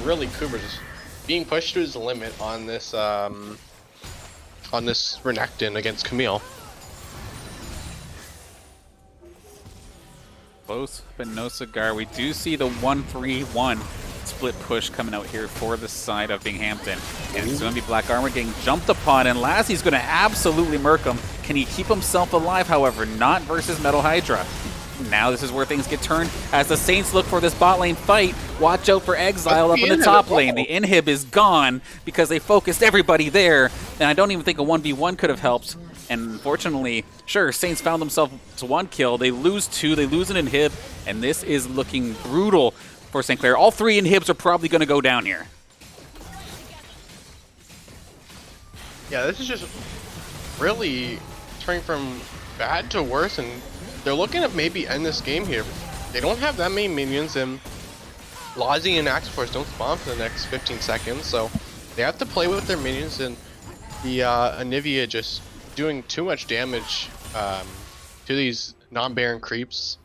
really Kuber just being pushed to his limit on this Renekton against Camille. Close, but no cigar. We do see the 1-3-1 split push coming out here for the side of Binghamton. And it's going to be Black Armor getting jumped upon, and Lassy's going to absolutely murk him. Can he keep himself alive, however? Not versus Metal Hydra. Now this is where things get turned as the Saints look for this bot lane fight. Watch out for Exile up in the top lane. The inhib is gone because they focused everybody there, and I don't even think a 1v1 could have helped. And unfortunately, sure, Saints found themselves to 1 kill. They lose 2, they lose an inhib, and this is looking brutal for St. Clair. All 3 inhibs are probably going to go down here. Yeah, this is just really turning from bad to worse, and they're looking to maybe end this game here. They don't have that many minions, and Lozzy and Active Force don't spawn for the next 15 seconds, so they have to play with their minions, and the Anivia just doing too much damage to these non-Baron creeps.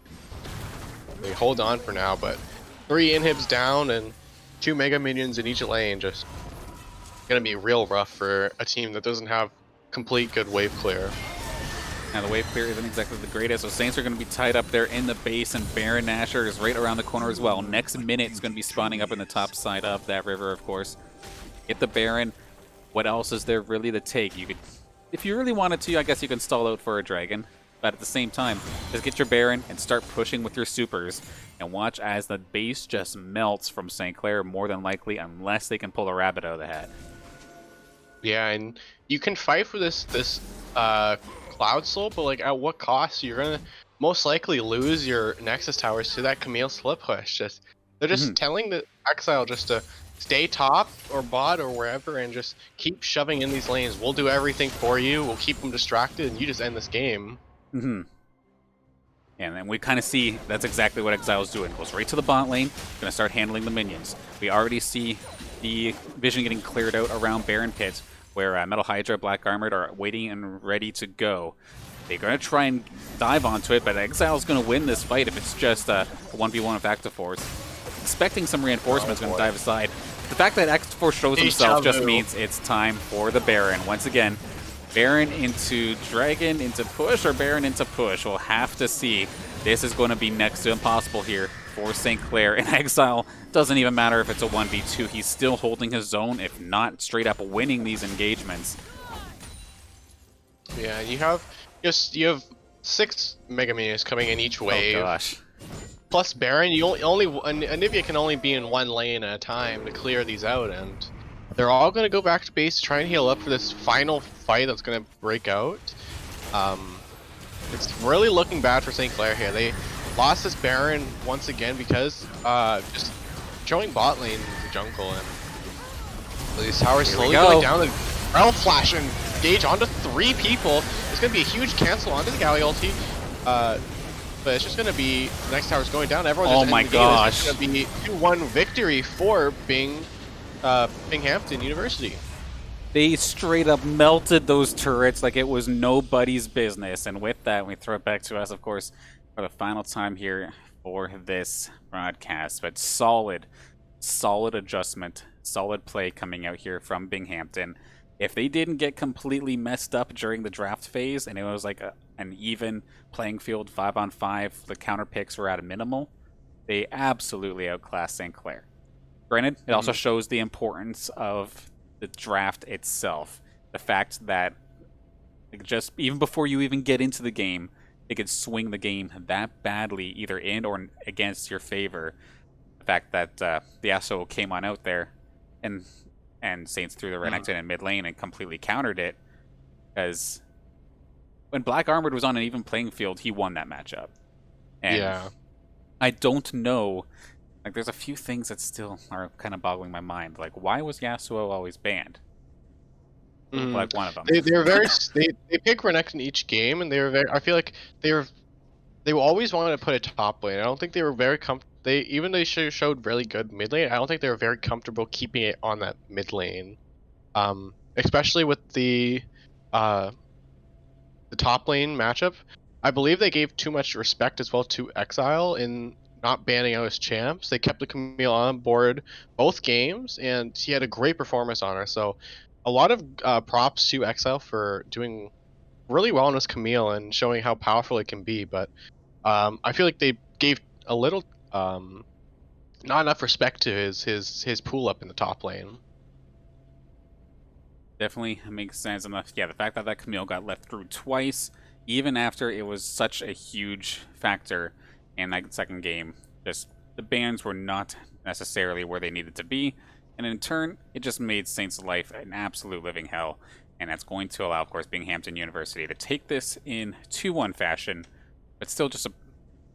They hold on for now, but 3 inhibs down, and 2 Mega Minions in each lane, just gonna be real rough for a team that doesn't have complete good wave clear. Now the wave clear isn't exactly the greatest, so Saints are going to be tied up there in the base, and Baron Nashor is right around the corner as well. Next minute is going to be spawning up in the top side of that river, of course. Get the Baron. What else is there really to take? You could, if you really wanted to, I guess you can stall out for a dragon. But at the same time, just get your Baron and start pushing with your supers. And watch as the base just melts from St. Clair, more than likely, unless they can pull a rabbit out of the hat. Yeah, and you can fight for this Cloud Soul, but like at what cost? You're gonna most likely lose your Nexus towers to that Camille split push. They're just telling the Exile just to stay top or bot or wherever and just keep shoving in these lanes. We'll do everything for you. We'll keep them distracted, and you just end this game. And then we kind of see that's exactly what Exile's doing. Goes right to the bot lane, gonna start handling the minions. We already see the vision getting cleared out around Baron Pit, where Metal Hydra, Black Armored are waiting and ready to go. They're gonna try and dive onto it, but Exile's gonna win this fight if it's just a 1v1 with Active Force. Expecting some reinforcements, gonna dive aside. The fact that Active Force shows himself just means it's time for the Baron. Once again, Baron into Dragon into push or Baron into push. We'll have to see. This is going to be next to impossible here for St. Clair. And Exile doesn't even matter if it's a 1v2. He's still holding his zone, if not straight up winning these engagements. Yeah, you have 6 Mega Minions coming in each wave. Oh gosh. Plus Baron, Anivia can only be in one lane at a time to clear these out, and they're all going to go back to base to try and heal up for this final fight that's going to break out. It's really looking bad for St. Clair here. They lost this Baron once again because just showing bot lane the jungle, and these towers slowly going down. The Realm Flash and engage onto 3 people. It's going to be a huge cancel onto the Galley ulti. But it's just going to be the next tower's going down. Everyone just my gosh. It's going to be 2-1 victory for Binghamton University. They straight up melted those turrets like it was nobody's business. And with that, we throw it back to us, of course, for the final time here for this broadcast. But solid adjustment, solid play coming out here from Binghamton. If they didn't get completely messed up during the draft phase and it was like an even playing field 5-on-5, the counter picks were at a minimal, they absolutely outclassed St. Clair. Granted, it also shows the importance of the draft itself. The fact that just even before you even get into the game, it could swing the game that badly, either in or against your favor. The fact that the Yasuo came on out there and Saints threw the Renekton in mid lane and completely countered it, because when Black Armored was on an even playing field, he won that matchup. And yeah. I don't know. Like, there's a few things that still are kind of boggling my mind. Like, why was Yasuo always banned? Like one of them. They're very. they pick Renekton each game, and they were very. I feel like they always wanted to put a top lane. I don't think they were very they showed really good mid lane. I don't think they were very comfortable keeping it on that mid lane, especially with the top lane matchup. I believe they gave too much respect as well to Exile in not banning out his champs. They kept the Camille on board both games, and he had a great performance on her. So a lot of props to Exile for doing really well on his Camille and showing how powerful it can be. But I feel like they gave a little not enough respect to his pool up in the top lane. Definitely makes sense. And the fact that Camille got left through twice, even after it was such a huge factor in that second game, just the bans were not necessarily where they needed to be, and in turn, it just made Saints' life an absolute living hell. And that's going to allow, of course, Binghamton University to take this in 2-1 fashion, but still just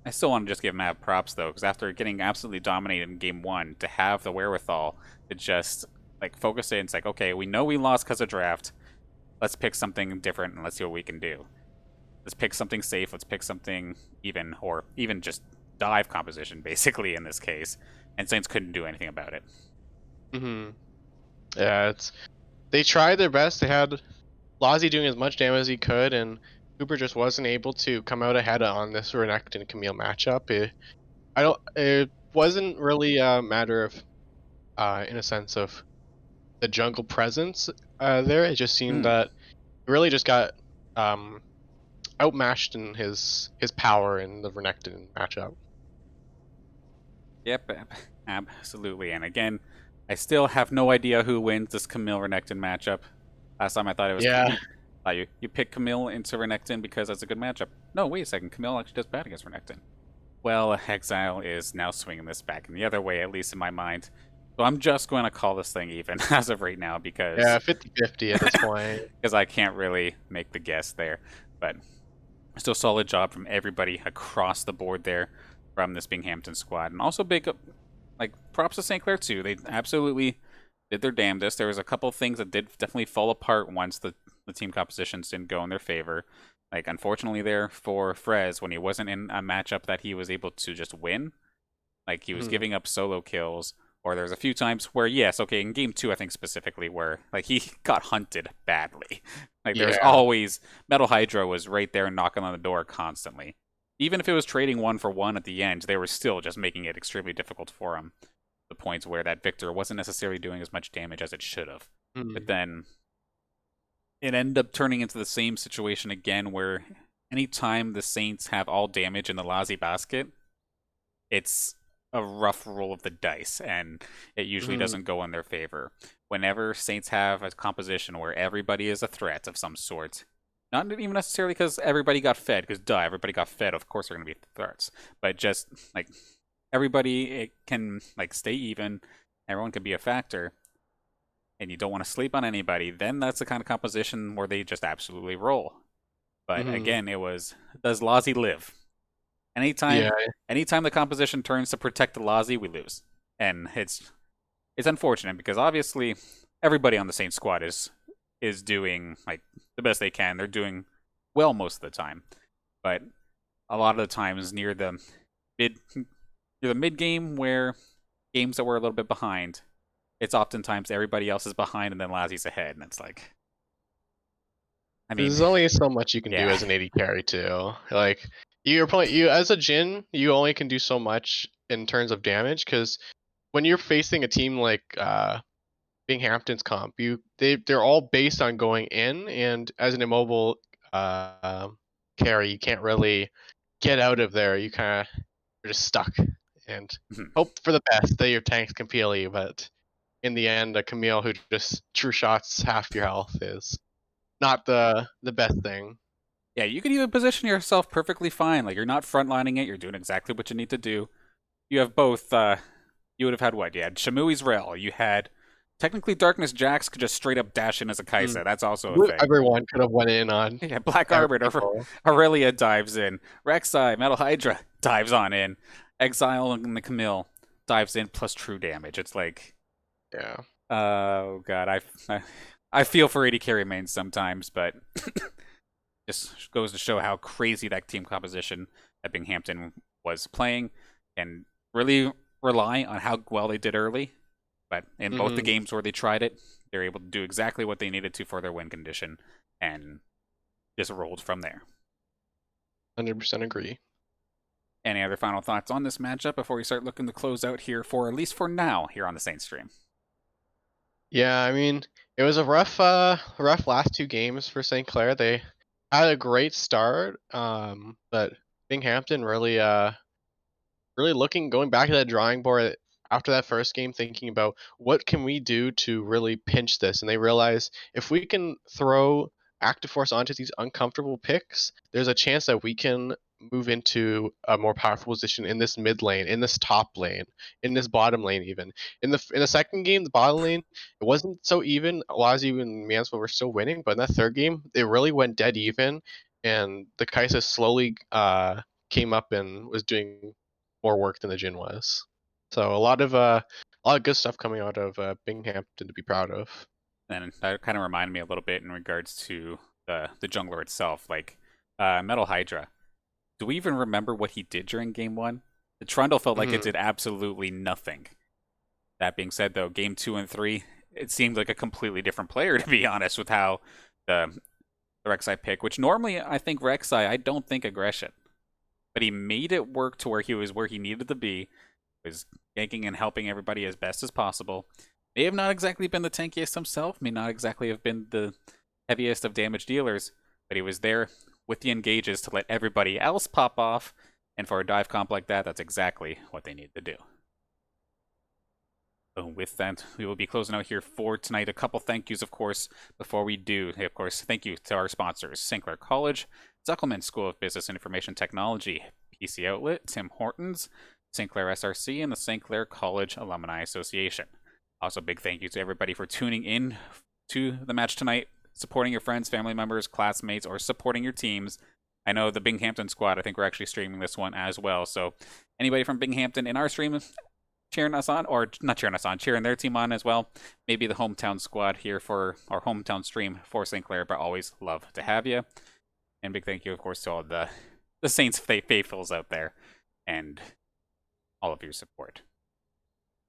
I still want to just give Mav props, though, because after getting absolutely dominated in Game 1, to have the wherewithal to just like focus in, it's like, okay, we know we lost because of draft. Let's pick something different and let's see what we can do. Let's pick something safe. Let's pick something even, or even just dive composition, basically, in this case. And Saints couldn't do anything about it. Yeah, they tried their best. They had Lazi doing as much damage as he could, and Cooper just wasn't able to come out ahead on this Renekton Camille matchup. It wasn't really a matter of in a sense of the jungle presence there. It just seemed Hmm. that he really just got um, outmatched in his power in the Renekton matchup. Yep, absolutely. And again, I still have no idea who wins this Camille Renekton matchup. Last time I thought it was Yeah. you pick Camille into Renekton because that's a good matchup. No, wait a second. Camille actually does bad against Renekton. Well, Exile is now swinging this back in the other way, at least in my mind. So I'm just going to call this thing even as of right now Yeah, because 50-50 at this point. I can't really make the guess there. But still solid job from everybody across the board there from this Binghamton squad. And also big up, like, props to St. Clair too. They absolutely did their damnedest. There was a couple of things that did definitely fall apart once the team compositions didn't go in their favor. Like, unfortunately there for Frez, when he wasn't in a matchup that he was able to just win, like, he was Mhm. giving up solo kills, or there's a few times where, yes, okay, in game 2, I think specifically, where, like, he got hunted badly. Like, there's Yeah. always, Metal Hydra was right there knocking on the door constantly. Even if it was trading 1-for-1 at the end, they were still just making it extremely difficult for him. The points where that Victor wasn't necessarily doing as much damage as it should have. But Mhm. then it ended up turning into the same situation again where anytime the Saints have all damage in the Lazy basket, it's a rough roll of the dice, and it usually Mhm. doesn't go in their favor. Whenever Saints have a composition where everybody is a threat of some sort, not even necessarily because everybody got fed, because duh, everybody got fed, of course they're going to be threats, but just like everybody it can like stay even, everyone can be a factor, and you don't want to sleep on anybody, then that's the kind of composition where they just absolutely roll. But Mhm. again, it was, does Lazy live? Anytime, Yeah. anytime the composition turns to protect the Lazy, we lose, and it's unfortunate because obviously everybody on the Saints squad is doing like the best they can. They're doing well most of the time, but a lot of the times mid near the mid game where games that were a little bit behind, it's oftentimes everybody else is behind and then Lazy's ahead, and it's like, I mean, There's only so much you can do yeah. as an AD carry too. Like you as a Jin, you only can do so much in terms of damage because when you're facing a team like Binghamton's comp, they're all based on going in, and as an immobile uh, carry, you can't really get out of there. You kind of are just stuck and hope for the best that your tanks can peel you, but in the end, a Camille who just true shots half your health is not the best thing. Yeah, you could even position yourself perfectly fine. Like, you're not frontlining it, you're doing exactly what you need to do. You have both, you would have had what? You had Shamui's Rel, you had technically Darkness Jax could just straight up dash in as a Mm. Kaisa. That's also a thing. Everyone could have went in on Yeah, Black Arbiter, people. Aurelia dives in. Rek'Sai, Metal Hydra dives on in. Exile and the Camille dives in plus true damage. It's like, Yeah. oh god, I feel for AD carry mains sometimes, but just goes to show how crazy that team composition that Binghamton was playing, and really rely on how well they did early. But in both the Hmm. games where they tried it, they were able to do exactly what they needed to for their win condition, and just rolled from there. 100% agree. Any other final thoughts on this matchup before we start looking to close out here for, at least for now, here on the Saints stream? Yeah, I mean, it was a rough last two games for St. Clair. They had a great start, but Binghamton really looking going back to that drawing board after that first game, thinking about what can we do to really pinch this, and they realize if we can throw active force onto these uncomfortable picks, there's a chance that we can move into a more powerful position in this mid lane, in this top lane, in this bottom lane. Even in the second game, the bottom lane, it wasn't so even. Lazi and Mansfield were still winning, but in that third game, it really went dead even, and the Kaisa slowly came up and was doing more work than the Jin was. So a lot of good stuff coming out of Binghamton to be proud of. And that kind of reminded me a little bit in regards to the jungler itself, like Metal Hydra. Do we even remember what he did during game one? The Trundle felt like it Mhm. did absolutely nothing. That being said, though, game 2 and 3, it seemed like a completely different player, to be honest, with how the Rek'Sai pick, which normally I think Rek'Sai, I don't think aggression, but he made it work to where he was where he needed to be. was ganking and helping everybody as best as possible. May have not exactly been the tankiest himself, may not exactly have been the heaviest of damage dealers, but he was there with the engages to let everybody else pop off, and for a dive comp like that, that's exactly what they need to do. So with that, we will be closing out here for tonight. A couple thank yous, of course, before we do. Of course, thank you to our sponsors, Clair College, Zuckelman School of Business and Information Technology, PC Outlet, Tim Hortons, Clair SRC, and the Clair College Alumni Association. Also, big thank you to everybody for tuning in to the match tonight, supporting your friends, family members, classmates, or supporting your teams. I know the Binghamton squad, I think we're actually streaming this one as well. So anybody from Binghamton in our stream cheering us on, or not cheering us on, cheering their team on as well. Maybe the hometown squad here for our hometown stream for Clair, but always love to have you. And big thank you, of course, to all the Saints faithfuls out there and all of your support.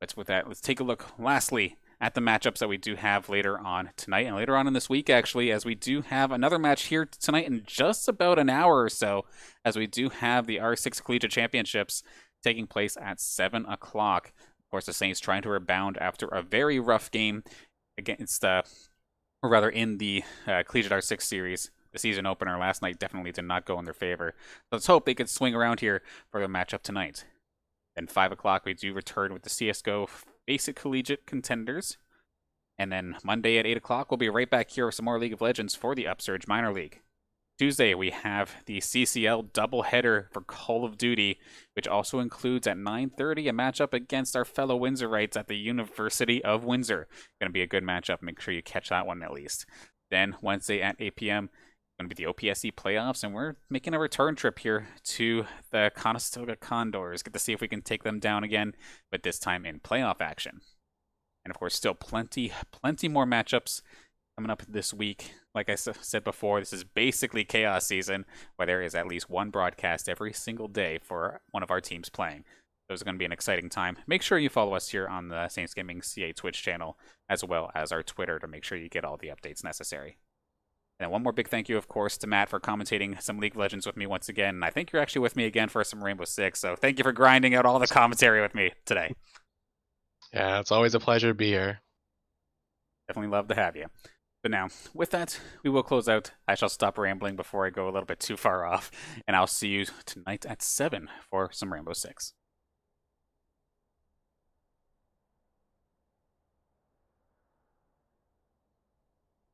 But with that, let's take a look lastly at the matchups that we do have later on tonight and later on in this week, actually, as we do have another match here tonight in just about an hour or so, as we do have the R6 Collegiate Championships taking place at 7 o'clock. Of course, the Saints trying to rebound after a very rough game against, or rather in the Collegiate R6 series. The season opener last night definitely did not go in their favor. Let's hope they could swing around here for the matchup tonight. Then 5 o'clock, we do return with the CSGO Basic Collegiate Contenders. And then Monday at 8 o'clock, we'll be right back here with some more League of Legends for the Upsurge Minor League. Tuesday, we have the CCL doubleheader for Call of Duty, which also includes at 9:30 a matchup against our fellow Windsorites at the University of Windsor. Going to be a good matchup. Make sure you catch that one at least. Then Wednesday at 8 p.m., going to be the OPSE playoffs, and we're making a return trip here to the Conestoga Condors. Get to see if we can take them down again, but this time in playoff action. And of course, still plenty more matchups coming up this week. Like I said before, this is basically chaos season, where there is at least one broadcast every single day for one of our teams playing. So it's going to be an exciting time. Make sure you follow us here on the Saints Gaming CA Twitch channel, as well as our Twitter, to make sure you get all the updates necessary. And one more big thank you, of course, to Matt for commentating some League of Legends with me once again. And I think you're actually with me again for some Rainbow Six, so thank you for grinding out all the commentary with me today. Yeah, it's always a pleasure to be here. Definitely love to have you. But now, with that, we will close out. I shall stop rambling before I go a little bit too far off, and I'll see you tonight at 7 for some Rainbow Six.